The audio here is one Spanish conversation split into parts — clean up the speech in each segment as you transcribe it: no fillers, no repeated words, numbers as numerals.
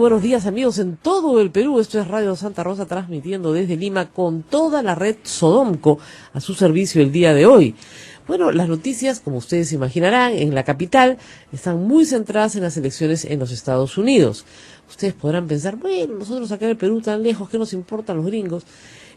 buenos días amigos en todo el Perú. Esto es Radio Santa Rosa transmitiendo desde Lima con toda la red Sodomco a su servicio el día de hoy. Bueno, las noticias, como ustedes imaginarán, en la capital están muy centradas en las elecciones en los Estados Unidos. Ustedes podrán pensar, bueno, nosotros acá en el Perú tan lejos, ¿qué nos importan los gringos?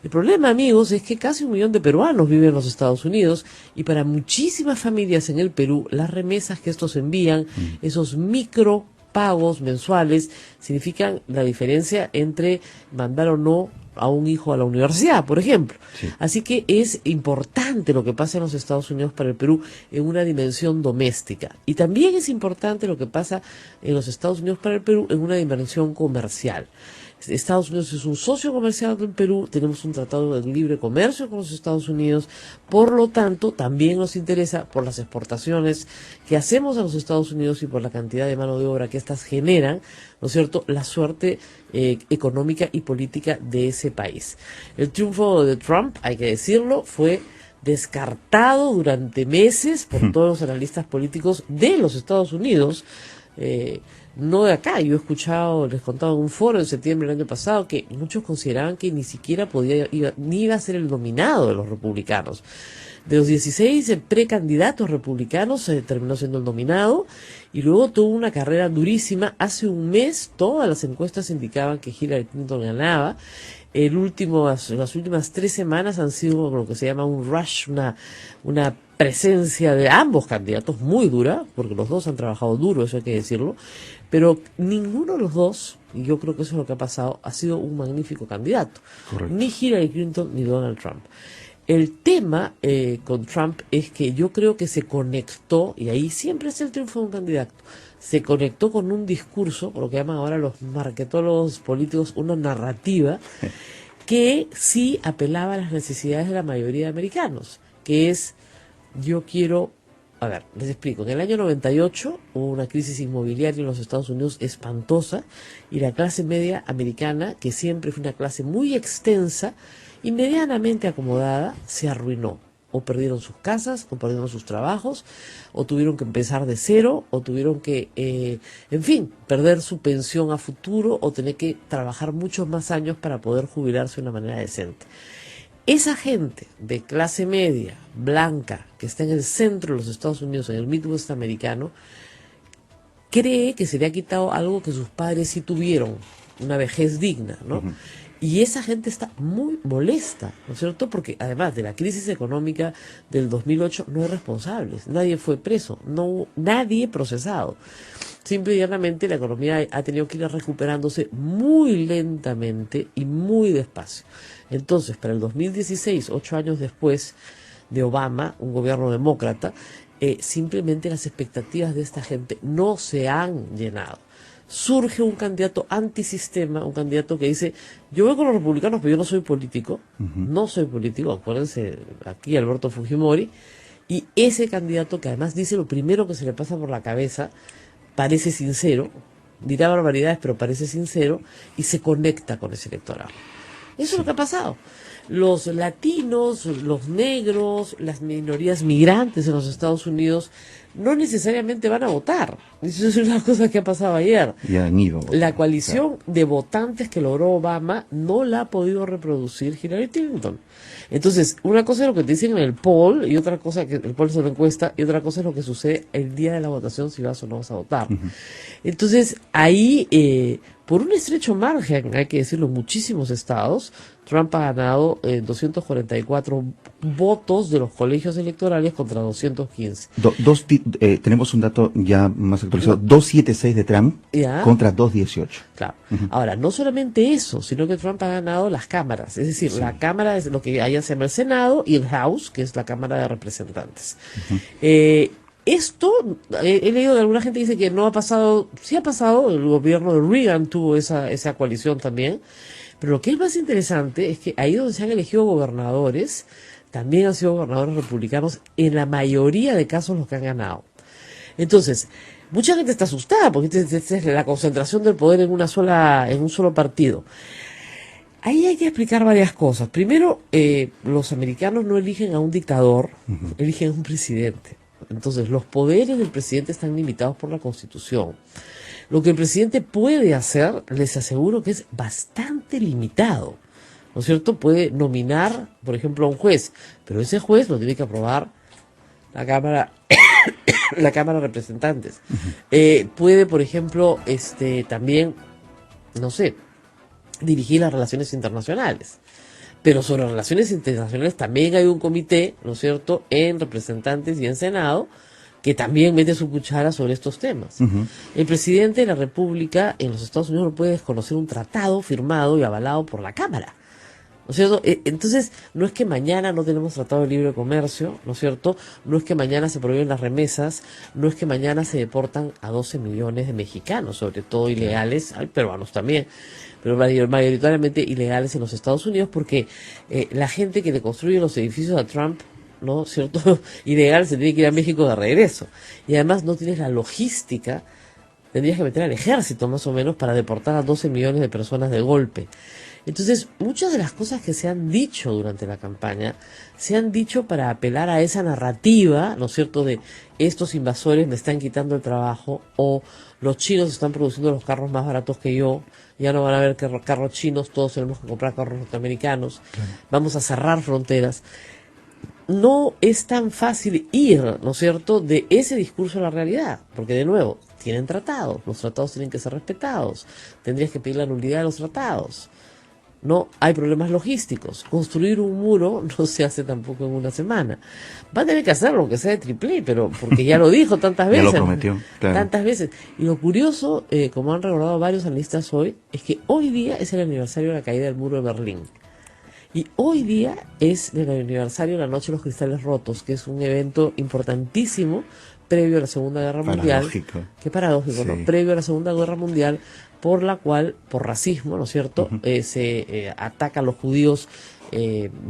El problema, amigos, es que casi 1 millón de peruanos viven en los Estados Unidos y para muchísimas familias en el Perú, las remesas que estos envían, esos micropagos mensuales, significan la diferencia entre mandar o no a un hijo a la universidad, por ejemplo. Sí. Así que es importante lo que pasa en los Estados Unidos para el Perú en una dimensión doméstica. Y también es importante lo que pasa en los Estados Unidos para el Perú en una dimensión comercial. Estados Unidos es un socio comercial del Perú, tenemos un tratado de libre comercio con los Estados Unidos, por lo tanto también nos interesa por las exportaciones que hacemos a los Estados Unidos y por la cantidad de mano de obra que estas generan, ¿no es cierto?, la suerte económica y política de ese país. El triunfo de Trump, hay que decirlo, fue descartado durante meses por todos los analistas políticos de los Estados Unidos, no de acá. Yo he escuchado, les contaba en un foro en septiembre del año pasado que muchos consideraban que ni siquiera ni iba a ser el nominado de los republicanos. De los 16 precandidatos republicanos terminó siendo el nominado y luego tuvo una carrera durísima. Hace un mes todas las encuestas indicaban que Hillary Clinton ganaba. Las últimas 3 semanas han sido lo que se llama un rush, una presencia de ambos candidatos muy dura, porque los dos han trabajado duro, eso hay que decirlo, pero ninguno de los dos, y yo creo que eso es lo que ha pasado, ha sido un magnífico candidato. Correcto. Ni Hillary Clinton ni Donald Trump. El tema con Trump es que yo creo que se conectó, y ahí siempre es el triunfo de un candidato, se conectó con un discurso, lo que llaman ahora los marketólogos políticos, una narrativa que sí apelaba a las necesidades de la mayoría de americanos, que es, yo quiero, a ver, les explico, en el año 98 hubo una crisis inmobiliaria en los Estados Unidos espantosa y la clase media americana, que siempre fue una clase muy extensa y medianamente acomodada, se arruinó. O perdieron sus casas, o perdieron sus trabajos, o tuvieron que empezar de cero, o tuvieron que, en fin, perder su pensión a futuro, o tener que trabajar muchos más años para poder jubilarse de una manera decente. Esa gente de clase media, blanca, que está en el centro de los Estados Unidos, en el Midwest americano, cree que se le ha quitado algo que sus padres sí tuvieron, una vejez digna, ¿no? Uh-huh. Y esa gente está muy molesta, ¿no es cierto? Porque además de la crisis económica del 2008 no hay responsables, nadie fue preso, nadie procesado. Simple y llanamente la economía ha tenido que ir recuperándose muy lentamente y muy despacio. Entonces, para el 2016, 8 años después de Obama, un gobierno demócrata, simplemente las expectativas de esta gente no se han llenado. Surge un candidato antisistema, un candidato que dice, yo voy con los republicanos, pero yo no soy político, no soy político, acuérdense, aquí Alberto Fujimori, y ese candidato que además dice lo primero que se le pasa por la cabeza, parece sincero, dirá barbaridades, pero parece sincero, y se conecta con ese electorado. Eso es lo que ha pasado. Los latinos, los negros, las minorías migrantes en los Estados Unidos no necesariamente van a votar. Eso es una cosa que ha pasado ayer. La coalición de votantes que logró Obama no la ha podido reproducir Hillary Clinton. Entonces, una cosa es lo que te dicen en el poll, y otra cosa, que el poll es una encuesta, y otra cosa es lo que sucede el día de la votación, si vas o no vas a votar. Entonces, ahí, por un estrecho margen, hay que decirlo, en muchísimos estados, Trump ha ganado 244 votos de los colegios electorales contra 215. Tenemos un dato ya más actualizado, 276 de Trump contra 218. Claro. Ahora, no solamente eso, sino que Trump ha ganado las cámaras. Es decir, la Cámara es lo que allá se llama el Senado y el House, que es la Cámara de Representantes. Esto, he leído de alguna gente que dice que no ha pasado, sí ha pasado, el gobierno de Reagan tuvo esa coalición también, pero lo que es más interesante es que ahí donde se han elegido gobernadores, también han sido gobernadores republicanos, en la mayoría de casos los que han ganado. Entonces, mucha gente está asustada porque esta es la concentración del poder en un solo partido. Ahí hay que explicar varias cosas. Primero, los americanos no eligen a un dictador, eligen a un presidente. Entonces, los poderes del presidente están limitados por la Constitución. Lo que el presidente puede hacer, les aseguro que es bastante limitado, ¿no es cierto? Puede nominar, por ejemplo, a un juez, pero ese juez lo tiene que aprobar la Cámara la Cámara de Representantes. Puede, por ejemplo, también, no sé, dirigir las relaciones internacionales. Pero sobre relaciones internacionales también hay un comité, ¿no es cierto?, en representantes y en Senado, que también mete su cuchara sobre estos temas. El presidente de la República en los Estados Unidos no puede desconocer un tratado firmado y avalado por la Cámara, ¿no es cierto? Entonces, no es que mañana no tenemos tratado de libre comercio, ¿no es cierto? No es que mañana se prohíben las remesas, no es que mañana se deportan a 12 millones de mexicanos, sobre todo ilegales, hay peruanos también, pero mayoritariamente ilegales en los Estados Unidos, porque la gente que le construye los edificios a Trump, ¿no es cierto?, ilegal, se tiene que ir a México de regreso. Y además no tienes la logística, tendrías que meter al ejército más o menos para deportar a 12 millones de personas de golpe. Entonces, muchas de las cosas que se han dicho durante la campaña, se han dicho para apelar a esa narrativa, ¿no es cierto?, de estos invasores me están quitando el trabajo, o los chinos están produciendo los carros más baratos que yo, ya no van a haber carros chinos, todos tenemos que comprar carros norteamericanos, vamos a cerrar fronteras. No es tan fácil ir, ¿no es cierto?, de ese discurso a la realidad, porque de nuevo, tienen tratados, los tratados tienen que ser respetados, tendrías que pedir la nulidad de los tratados. No hay problemas logísticos. Construir un muro no se hace tampoco en una semana. Va a tener que hacerlo, aunque sea de triple, pero porque ya lo dijo tantas veces. Ya lo prometió, claro. Tantas veces. Y lo curioso, como han recordado varios analistas hoy, es que hoy día es el aniversario de la caída del muro de Berlín. Y hoy día es el aniversario de la Noche de los Cristales Rotos, que es un evento importantísimo previo a la Segunda Guerra Mundial. Qué paradójico, sí. ¿No? Previo a la Segunda Guerra Mundial, por la cual, por racismo, ¿no es cierto?, se ataca a los judíos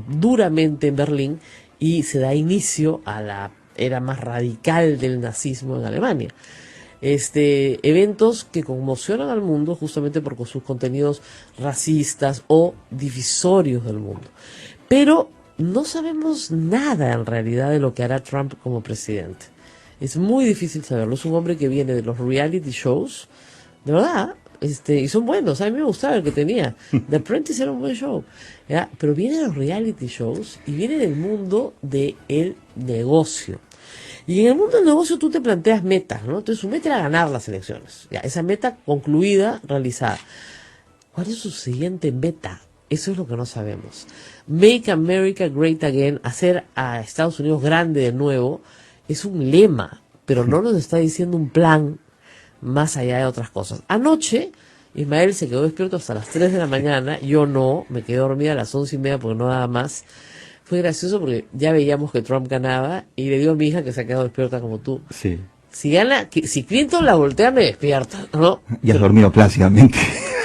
duramente en Berlín y se da inicio a la era más radical del nazismo en Alemania. Eventos que conmocionan al mundo justamente por sus contenidos racistas o divisorios del mundo. Pero no sabemos nada en realidad de lo que hará Trump como presidente. Es muy difícil saberlo. Es un hombre que viene de los reality shows, de verdad, y son buenos. A mí me gustaba el que tenía. The Apprentice era un buen show, ¿ya? Pero viene de los reality shows y viene del mundo del negocio. Y en el mundo del negocio tú te planteas metas, ¿no? Entonces su meta era ganar las elecciones. Ya, esa meta concluida, realizada. ¿Cuál es su siguiente meta? Eso es lo que no sabemos. Make America Great Again, hacer a Estados Unidos grande de nuevo, es un lema, pero no nos está diciendo un plan más allá de otras cosas. Anoche, Ismael se quedó despierto hasta las 3 de la mañana, yo no, me quedé dormida a las 11:30 porque no daba más. Fue gracioso porque ya veíamos que Trump ganaba y le digo a mi hija que se ha quedado despierta como tú. Sí. Si gana, si Clinton la voltea me despierta, ¿no? Y has dormido plácidamente.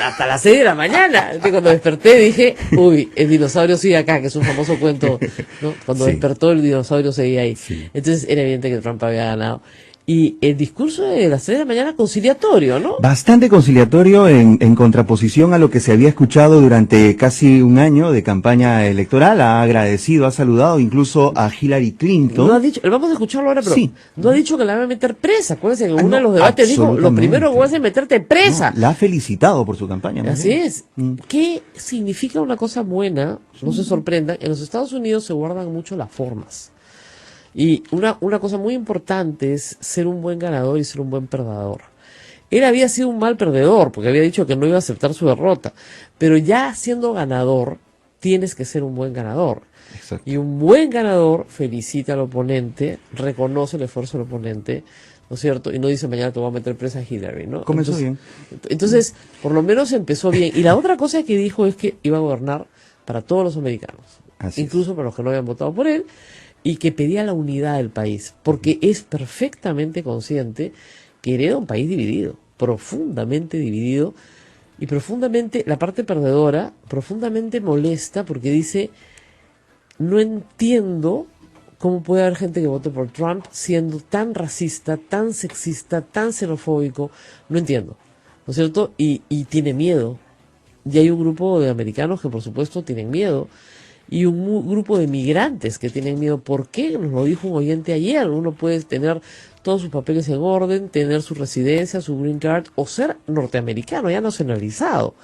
Hasta las 6 de la mañana. Entonces, cuando desperté dije, uy, el dinosaurio sigue acá, que es un famoso cuento, ¿no? Cuando despertó el dinosaurio seguía ahí. Sí. Entonces era evidente que Trump había ganado. Y el discurso de las 3 de la mañana conciliatorio, ¿no? Bastante conciliatorio en contraposición a lo que se había escuchado durante casi un año de campaña electoral. Ha agradecido, ha saludado incluso a Hillary Clinton. No ha dicho, vamos a escucharlo ahora, pero no ha dicho que la va a meter presa. Acuérdense que en uno de los debates dijo, lo primero que voy a hacer es meterte presa. No, la ha felicitado por su campaña. Así es. ¿Qué significa una cosa buena? No se sorprendan. En los Estados Unidos se guardan mucho las formas. Y una cosa muy importante es ser un buen ganador y ser un buen perdedor. Él había sido un mal perdedor porque había dicho que no iba a aceptar su derrota, pero ya siendo ganador tienes que ser un buen ganador. Exacto. Y un buen ganador felicita al oponente, reconoce el esfuerzo del oponente, ¿no es cierto? Y no dice mañana te voy a meter presa a Hillary, ¿no? Comenzó bien. Entonces, por lo menos empezó bien. Y la otra cosa que dijo es que iba a gobernar para todos los americanos, incluso para los que no habían votado por él, y que pedía la unidad del país, porque es perfectamente consciente que hereda un país dividido, profundamente dividido, y profundamente, la parte perdedora, profundamente molesta, porque dice, no entiendo cómo puede haber gente que vote por Trump siendo tan racista, tan sexista, tan xenofóbico, no entiendo, ¿no es cierto? Y tiene miedo, y hay un grupo de americanos que por supuesto tienen miedo, y un grupo de migrantes que tienen miedo. ¿Por qué? Nos lo dijo un oyente ayer. Uno puede tener todos sus papeles en orden, tener su residencia, su green card o ser norteamericano, ya nacionalizado.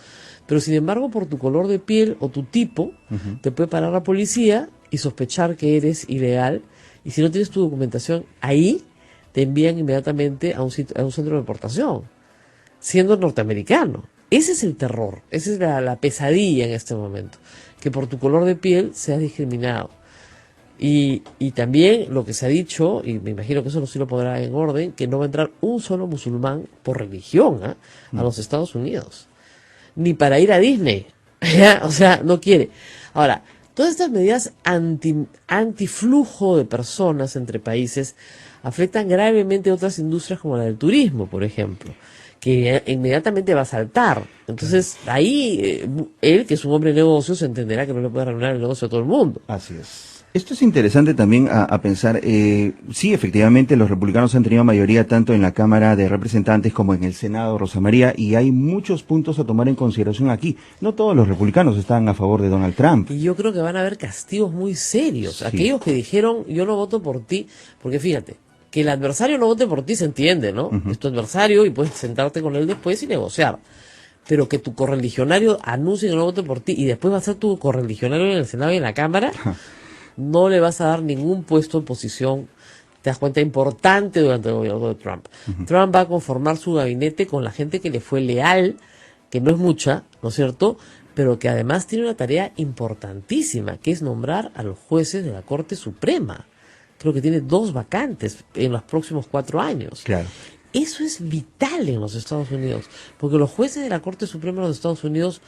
Pero sin embargo, por tu color de piel o tu tipo, te puede parar la policía y sospechar que eres ilegal. Y si no tienes tu documentación ahí, te envían inmediatamente a un centro de deportación, siendo norteamericano. Ese es el terror, esa es la pesadilla en este momento, que por tu color de piel seas discriminado. Y también lo que se ha dicho, y me imagino que eso sí lo podrá en orden, que no va a entrar un solo musulmán por religión a los Estados Unidos, ni para ir a Disney. O sea, no quiere. Ahora, todas estas medidas antiflujo de personas entre países afectan gravemente a otras industrias como la del turismo, por ejemplo, que inmediatamente va a saltar. Entonces, ahí él, que es un hombre de negocios, entenderá que no le puede arruinar el negocio a todo el mundo. Así es. Esto es interesante también a pensar. Sí, efectivamente, los republicanos han tenido mayoría tanto en la Cámara de Representantes como en el Senado, Rosa María, y hay muchos puntos a tomar en consideración aquí. No todos los republicanos están a favor de Donald Trump. Y yo creo que van a haber castigos muy serios. Sí. Aquellos que dijeron, yo no voto por ti, porque fíjate, que el adversario no vote por ti se entiende, ¿no? Es tu adversario y puedes sentarte con él después y negociar. Pero que tu correligionario anuncie que no vote por ti y después va a ser tu correligionario en el Senado y en la Cámara, no le vas a dar ningún puesto en posición, te das cuenta, importante durante el gobierno de Trump. Trump va a conformar su gabinete con la gente que le fue leal, que no es mucha, ¿no es cierto?, pero que además tiene una tarea importantísima, que es nombrar a los jueces de la Corte Suprema. Creo que tiene 2 vacantes en los próximos 4 años. Claro. Eso es vital en los Estados Unidos, porque los jueces de la Corte Suprema de los Estados Unidos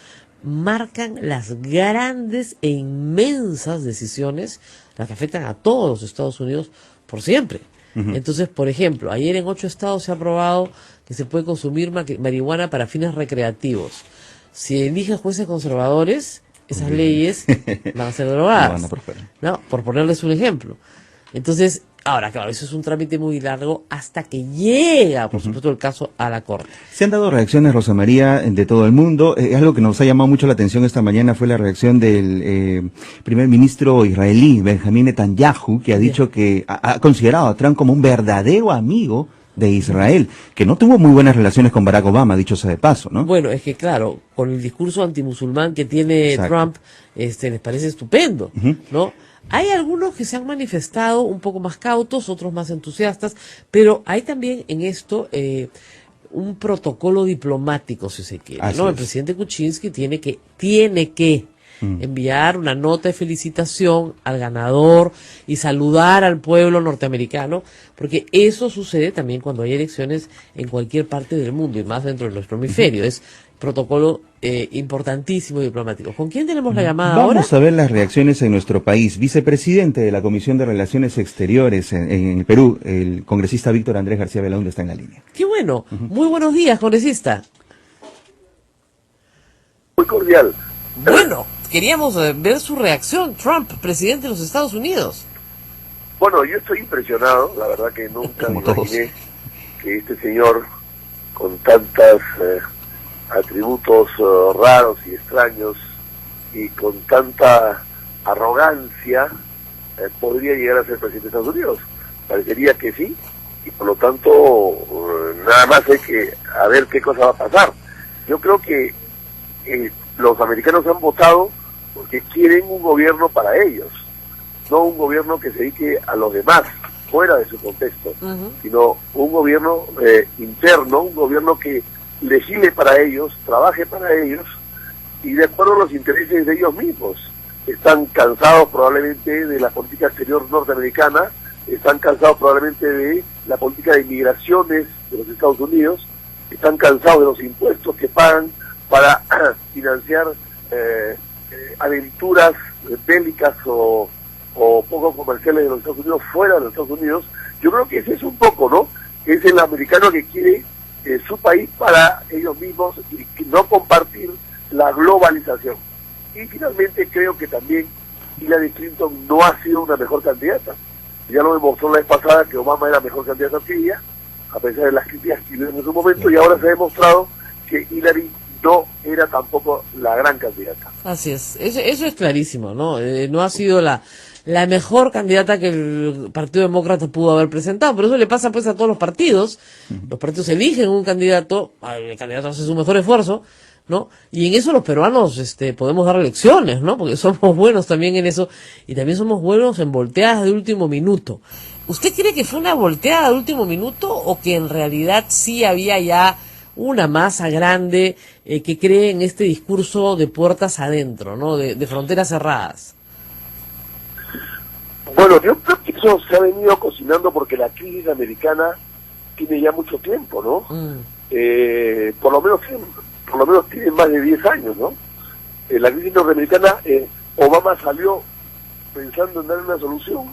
marcan las grandes e inmensas decisiones, las que afectan a todos los Estados Unidos por siempre. Entonces, por ejemplo, ayer en 8 estados se ha aprobado que se puede consumir marihuana para fines recreativos. Si eligen jueces conservadores, esas leyes van a ser derogadas. ¿No? Por ponerles un ejemplo. Entonces, ahora, claro, eso es un trámite muy largo hasta que llega, por supuesto, el caso a la Corte. Se han dado reacciones, Rosa María, de todo el mundo. Algo que nos ha llamado mucho la atención esta mañana fue la reacción del primer ministro israelí, Benjamín Netanyahu, que ha dicho que ha considerado a Trump como un verdadero amigo de Israel, que no tuvo muy buenas relaciones con Barack Obama, dicho sea de paso, ¿no? Bueno, es que claro, con el discurso antimusulmán que tiene Trump, les parece estupendo, ¿no? Hay algunos que se han manifestado un poco más cautos, otros más entusiastas, pero hay también en esto un protocolo diplomático, si se quiere, ¿no? El presidente Kuczynski tiene que enviar una nota de felicitación al ganador y saludar al pueblo norteamericano, porque eso sucede también cuando hay elecciones en cualquier parte del mundo y más dentro de nuestro hemisferio. Es protocolo importantísimo y diplomático. ¿Con quién tenemos la llamada ahora? Vamos a ver las reacciones en nuestro país. Vicepresidente de la Comisión de Relaciones Exteriores en el Perú, el congresista Víctor Andrés García Belaúnde está en la línea. ¡Qué bueno! Muy buenos días, congresista. Muy cordial. Bueno, queríamos ver su reacción. Trump, presidente de los Estados Unidos. Bueno, yo estoy impresionado. La verdad que nunca me imaginé que este señor, con tantos atributos raros y extraños y con tanta arrogancia, podría llegar a ser presidente de Estados Unidos. Parecería que sí, y por lo tanto nada más hay que a ver qué cosa va a pasar. Yo creo que los americanos han votado porque quieren un gobierno para ellos, no un gobierno que se dedique a los demás, fuera de su contexto, sino un gobierno interno, un gobierno que legisle para ellos, trabaje para ellos y de acuerdo a los intereses de ellos mismos. Están cansados probablemente de la política exterior norteamericana, están cansados probablemente de la política de inmigraciones de los Estados Unidos, están cansados de los impuestos que pagan para financiar aventuras bélicas o poco comerciales de los Estados Unidos fuera de los Estados Unidos. Yo creo que ese es un poco, ¿no? Es el americano que quiere su país para ellos mismos y no compartir la globalización. Y finalmente creo que también Hillary Clinton no ha sido una mejor candidata. Ya lo demostró la vez pasada que Obama era mejor candidato que ella, a pesar de las críticas que hubo en su momento, y ahora se ha demostrado que Hillary no era tampoco la gran candidata. Así es, eso es clarísimo, ¿no? No ha sido la la mejor candidata que el Partido Demócrata pudo haber presentado. Pero eso le pasa pues a todos los partidos. Los partidos eligen un candidato, el candidato hace su mejor esfuerzo, ¿no? Y en eso los peruanos podemos dar lecciones, ¿no? Porque somos buenos también en eso y también somos buenos en volteadas de último minuto. ¿Usted cree que fue una volteada de último minuto o que en realidad sí había ya una masa grande que cree en este discurso de puertas adentro, ¿no? De fronteras cerradas? Bueno, yo creo que eso se ha venido cocinando porque la crisis americana tiene ya mucho tiempo, ¿no? Por lo menos tiene más de 10 años, ¿no? La crisis norteamericana, Obama salió pensando en dar una solución,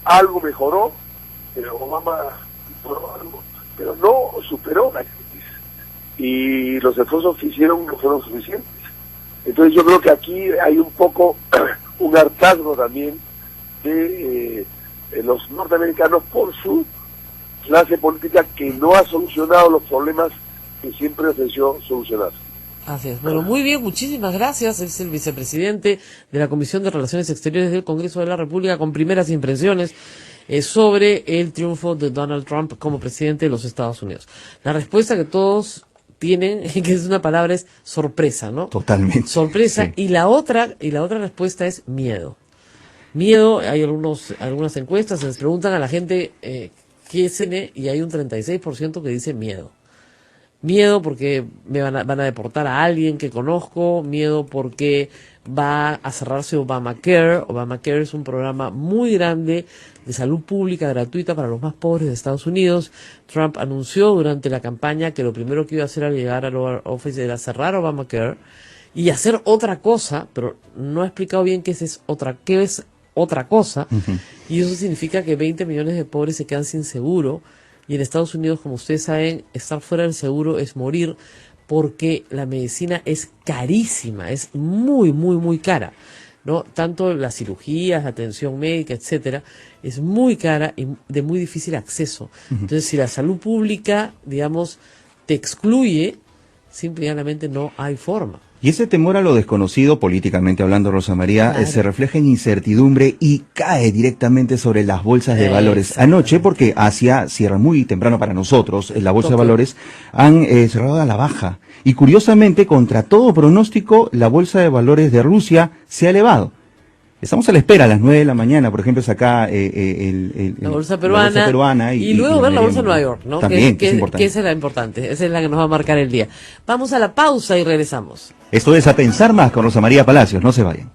algo mejoró, pero Obama mejoró algo, pero no superó la crisis y los esfuerzos que hicieron no fueron suficientes. Entonces yo creo que aquí hay un poco un hartazgo también de los norteamericanos por su clase política que no ha solucionado los problemas que siempre ofreció solucionar. Así es. Bueno, muy bien, muchísimas gracias. Es el vicepresidente de la Comisión de Relaciones Exteriores del Congreso de la República con primeras impresiones sobre el triunfo de Donald Trump como presidente de los Estados Unidos. La respuesta que todos tienen, que es una palabra, es sorpresa, ¿no? Totalmente. Sorpresa. Sí. Y la otra respuesta es miedo. Miedo, hay algunas encuestas, se les preguntan a la gente qué es y hay un 36% que dice miedo. Miedo porque van a deportar a alguien que conozco, miedo porque va a cerrarse Obamacare. Obamacare es un programa muy grande de salud pública gratuita para los más pobres de Estados Unidos. Trump anunció durante la campaña que lo primero que iba a hacer al llegar al Oval Office era cerrar Obamacare y hacer otra cosa, pero no ha explicado bien qué es otra cosa. Y eso significa que 20 millones de pobres se quedan sin seguro. Y en Estados Unidos, como ustedes saben, estar fuera del seguro es morir porque la medicina es carísima, es muy, muy, muy cara, ¿no? Tanto las cirugías, la atención médica, etcétera, es muy cara y de muy difícil acceso. Entonces, si la salud pública, digamos, te excluye, simplemente no hay forma. Y ese temor a lo desconocido, políticamente hablando, Rosa María, Claro. se refleja en incertidumbre y cae directamente sobre las bolsas de valores. Anoche, porque Asia cierra muy temprano para nosotros, la bolsa de valores, han cerrado a la baja. Y curiosamente, contra todo pronóstico, la bolsa de valores de Rusia se ha elevado. Estamos a la espera a las 9 de la mañana, por ejemplo, es acá la bolsa peruana, y luego ver la bolsa de Nueva York, ¿no? También, que es importante. esa es la importante, esa es la que nos va a marcar el día. Vamos a la pausa y regresamos. Esto es A Pensar Más con Rosa María Palacios, no se vayan.